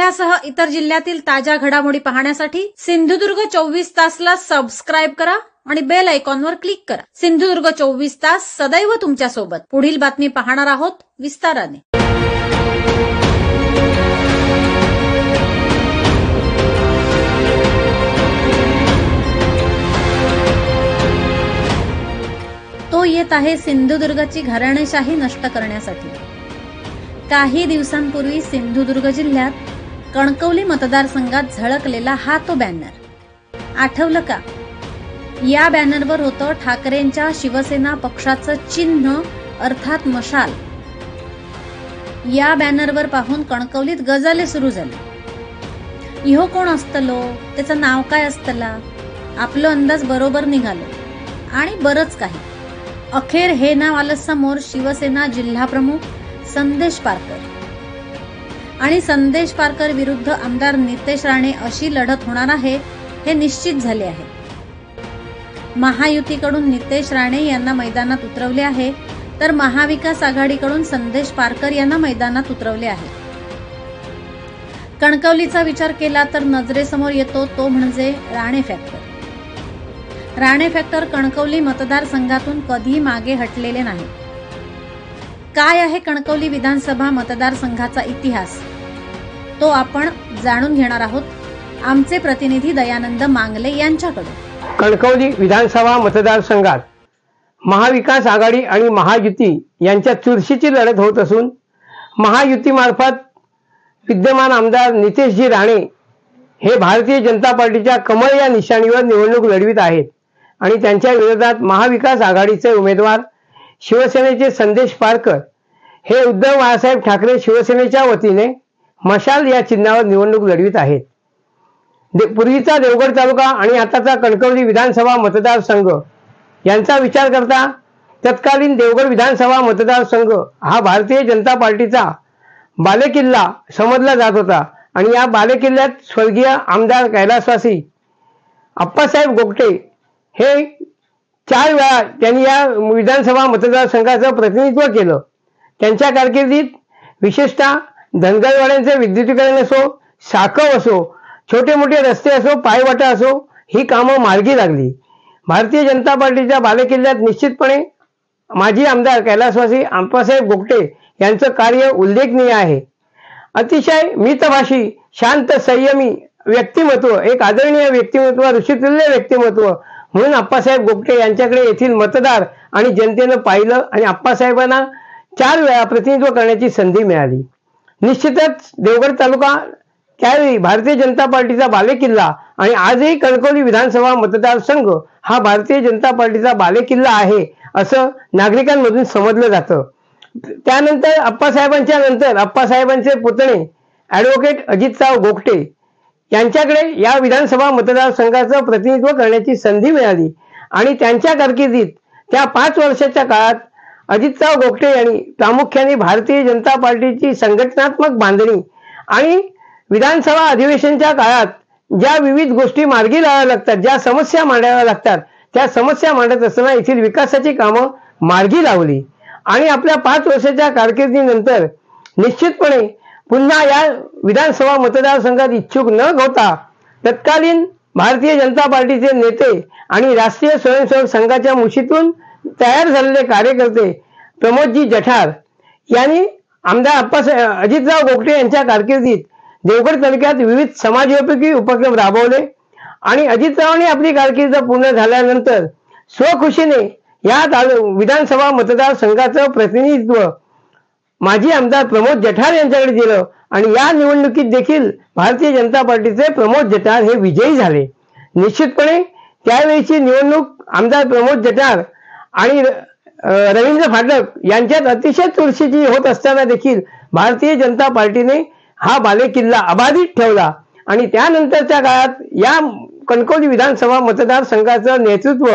यासह इतर जिल्ह्यातील ताज्या घडामोडी पाहण्यासाठी सिंधुदुर्ग 24 तासला सबस्क्राइब करा आणि बेल आयकॉनवर क्लिक करा। सिंधुदुर्ग 24 तास सदैव तुमच्या सोबत। पुढील बातमी पाहणार आहोत विस्ताराने। तो येत आहे सिंधुदुर्गची घराणेशाही नष्ट करण्यासाठी। काही दिवसांपूर्वी सिंधुदुर्ग जिल्ह्यात कणकवली मतदारसंघात झळकलेला हा तो बॅनर आठवलं का? या बॅनरवर होतं ठाकरेंच्या शिवसेना पक्षाचं चिन्ह अर्थात मशाल। या बॅनरवर पाहून कणकवलीत गजाले सुरू झाले। इहो कोण असतलो, त्याचं नाव काय असतला? आपलं अंदाज बरोबर निघालो आणि बरंच काही। अखेर हे नाव आलं समोर शिवसेना जिल्हा प्रमुख संदेश पारकर आणि संदेश पारकर विरुद्ध आमदार नितेश राणे अशी लढत होणार आहे हे निश्चित झाले आहे। महायुतीकडून नितेश राणे यांना मैदानात उतरवले आहे तर महाविकास आघाडीकडून संदेश पारकर यांना मैदानात उतरवले आहे। कणकवलीचा विचार केला तर नजरेसमोर येतो तो म्हणजे राणे फॅक्टर। राणे फॅक्टर कणकवली मतदारसंघातून कधी मागे हटलेले नाही। काय आहे कणकवली विधानसभा मतदारसंघाचा इतिहास तो आपण जाणून घेणार आहोत आमचे प्रतिनिधी दयानंद मांगले यांच्याकडून। कणकवली विधानसभा मतदारसंघात महाविकास आघाडी आणि महायुती यांच्यात चुरशीची लढत होत असून महायुतीमार्फत विद्यमान आमदार नितेशजी राणे हे भारतीय जनता पार्टीच्या कमळ या निशाणीवर निवडणूक लढवित आहेत आणि त्यांच्या विरोधात महाविकास आघाडीचे उमेदवार शिवसेनेचे संदेश पारकर हे उद्धव बाळासाहेब ठाकरे शिवसेनेच्या वतीने मशाल या चिन्हावर निवडणूक लढवित आहेत। पूर्वीचा देवगड तालुका आणि आताचा कणकवली विधानसभा मतदारसंघ यांचा विचार करता तत्कालीन देवगड विधानसभा मतदारसंघ हा भारतीय जनता पार्टीचा बालेकिल्ला समजला जात होता आणि या बालेकिल्ल्यात स्वर्गीय आमदार कैलासवासी अप्पासाहेब गोगटे हे 4 वेळा त्यांनी या विधानसभा मतदारसंघाचं प्रतिनिधित्व केलं। त्यांच्या कारकिर्दीत विशेषतः धनगरवाड्यांचे विद्युतीकरण असो, साकव असो, छोटे मोठे रस्ते असो, पायवाटा असो ही कामं मार्गी लागली। भारतीय जनता पार्टीच्या बालेकिल्ल्यात निश्चितपणे माजी आमदार कैलासवासी अप्पासाहेब गोगटे यांचं कार्य उल्लेखनीय आहे। अतिशय मितभाषी, शांत, संयमी व्यक्तिमत्व, एक आदरणीय व्यक्तिमत्व, ऋषितुल्य व्यक्तिमत्व म्हणून अप्पासाहेब गोगटे यांच्याकडे येथील मतदार आणि जनतेनं पाहिलं आणि अप्पासाहेबांना 4 वेळा प्रतिनिधित्व करण्याची संधी मिळाली। निश्चितच देवगड तालुका त्यावेळी भारतीय जनता पार्टीचा बालेकिल्ला आणि आजही कणकवली विधानसभा मतदारसंघ हा भारतीय जनता पार्टीचा बालेकिल्ला आहे असं नागरिकांमधून समजलं जातं। त्यानंतर अप्पासाहेबांच्या नंतर अप्पासाहेबांचे पुतणे ॲडव्होकेट अजितराव गोगटे यांच्याकडे या विधानसभा मतदारसंघाचं प्रतिनिधित्व करण्याची संधी मिळाली आणि त्यांच्या कारकिर्दीत त्या 5 वर्षाच्या काळात अजितराव गोगटे यांनी प्रामुख्याने भारतीय जनता पार्टीची संघटनात्मक बांधणी आणि विधानसभा अधिवेशनच्या काळात ज्या विविध गोष्टी मार्गी लावाव्या लागतात, ज्या समस्या मांडाव्या लागतात, त्या समस्या मांडत असताना येथील विकासाची कामं मार्गी लावली आणि आपल्या 5 वर्षाच्या कारकिर्दीनंतर निश्चितपणे पुन्हा या विधानसभा मतदारसंघात इच्छुक न होता तत्कालीन भारतीय जनता पार्टीचे नेते आणि राष्ट्रीय स्वयंसेवक संघाच्या मुशीतून तयार झालेले कार्यकर्ते प्रमोदजी जठार यांनी आमदार अजितराव गोगटे यांच्या कारकिर्दीत देवगड तालुक्यात विविध समाजोपयोगी उपक्रम राबवले आणि अजितरावांनी आपली कारकीर्द पूर्ण झाल्यानंतर स्वखुशीने या विधानसभा मतदारसंघाचं प्रतिनिधित्व माजी आमदार प्रमोद जठार यांच्याकडे दिलं आणि या निवडणुकीत देखील भारतीय जनता पार्टीचे प्रमोद जठार हे विजयी झाले। निश्चितपणे त्यावेळीची निवडणूक आमदार प्रमोद जठार आणि रवींद्र फाटक यांच्यात अतिशय चुरशीची होत असताना देखील भारतीय जनता पार्टीने हा बालेकिल्ला अबाधित ठेवला आणि त्यानंतरच्या काळात या कणकवली विधानसभा मतदारसंघाचं नेतृत्व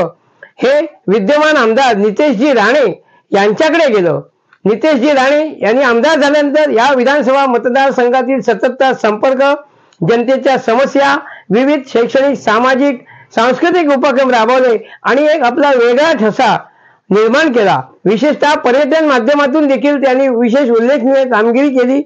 हे विद्यमान आमदार नितेशजी राणे यांच्याकडे गेलं। नितेशजी राणे यांनी आमदार झाल्यानंतर या विधानसभा मतदारसंघातील सततचा संपर्क, जनतेच्या समस्या, विविध शैक्षणिक, सामाजिक, सांस्कृतिक उपक्रम राबवले आणि एक आपला वेगळा ठसा निर्माण केला। विशेषतः पर्यटन माध्यमातून देखील त्यांनी विशेष उल्लेखनीय कामगिरी केली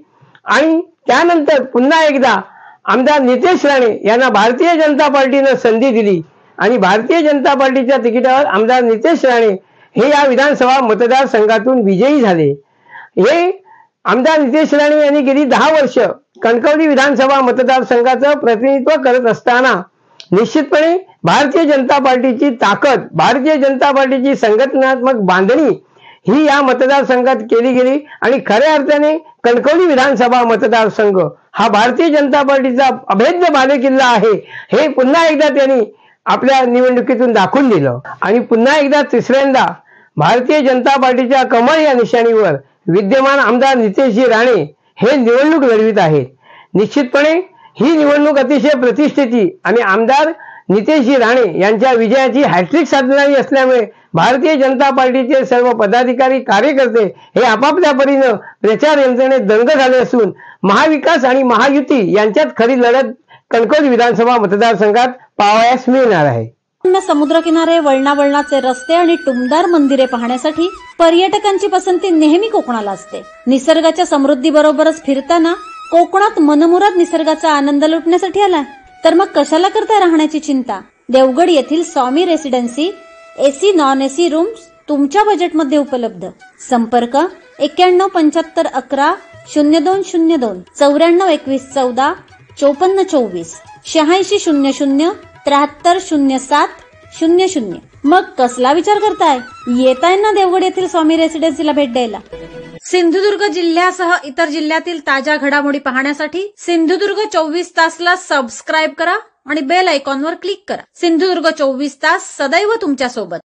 आणि त्यानंतर पुन्हा एकदा आमदार नितेश राणे यांना भारतीय जनता पार्टीनं संधी दिली आणि भारतीय जनता पार्टीच्या तिकिटावर आमदार नितेश राणे हे या विधानसभा मतदारसंघातून विजयी झाले. हे आमदार नितेश राणे यांनी गेली 10 वर्ष कणकवली विधानसभा मतदारसंघाचं प्रतिनिधित्व करत असताना निश्चितपणे भारतीय जनता पार्टीची ताकद, भारतीय जनता पार्टीची संघटनात्मक बांधणी ही या मतदारसंघात केली गेली आणि खऱ्या अर्थाने कणकवली विधानसभा मतदारसंघ हा भारतीय जनता पार्टीचा अभेद्य बालेकिल्ला आहे हे पुन्हा एकदा त्यांनी आपल्या निवडणुकीतून दाखवून दिलं. आणि पुन्हा एकदा तिसऱ्यांदा भारतीय जनता पार्टीच्या कमळ या निशाणीवर विद्यमान आमदार नितेशजी राणे हे निवडणूक लढवित आहेत. निश्चितपणे ही निवडणूक अतिशय प्रतिष्ठेची आणि आमदार नितेशजी राणे यांच्या विजयाची हॅट्रिक साधणारी असल्यामुळे भारतीय जनता पार्टीचे सर्व पदाधिकारी, कार्यकर्ते हे आपापल्या परीनं प्रचार यंत्रणेत दंग झाले असून महाविकास आणि महायुती यांच्यात खरी लढत कणकवली विधानसभा मतदारसंघात पाहावयास मिळणार आहे. समुद्रकिनारे, वळणावळणाचे रस्ते आणि टुमदार मंदिरे पाहण्यासाठी पर्यटकांची पसंती नेहमी कोकणाला असते. निसर्गाच्या समृद्धीबरोबरच फिरताना कोकणात मनमुराद निसर्गाचा आनंद लुटण्यासाठी आलाय तर मग कशाला करताय राहण्याची चिंता. देवगड येथील Swami residency AC non AC rooms तुमच्या बजेटमध्ये उपलब्ध. संपर्क 917511 0202 942114 5424 8600 730700. मग कसला विचार करताय, येताय ना देवगड येथील स्वामी रेसिडेन्सीला भेट द्यायला. सिंधुदुर्ग जिल्ह्यासह इतर जिल्ह्यातील ताज्या घडामोडी पाहण्यासाठी सिंधुदुर्ग 24 तासला सबस्क्राईब करा आणि बेल आयकॉनवर क्लिक करा. सिंधुदुर्ग 24 तास सदैव तुमच्या सोबत.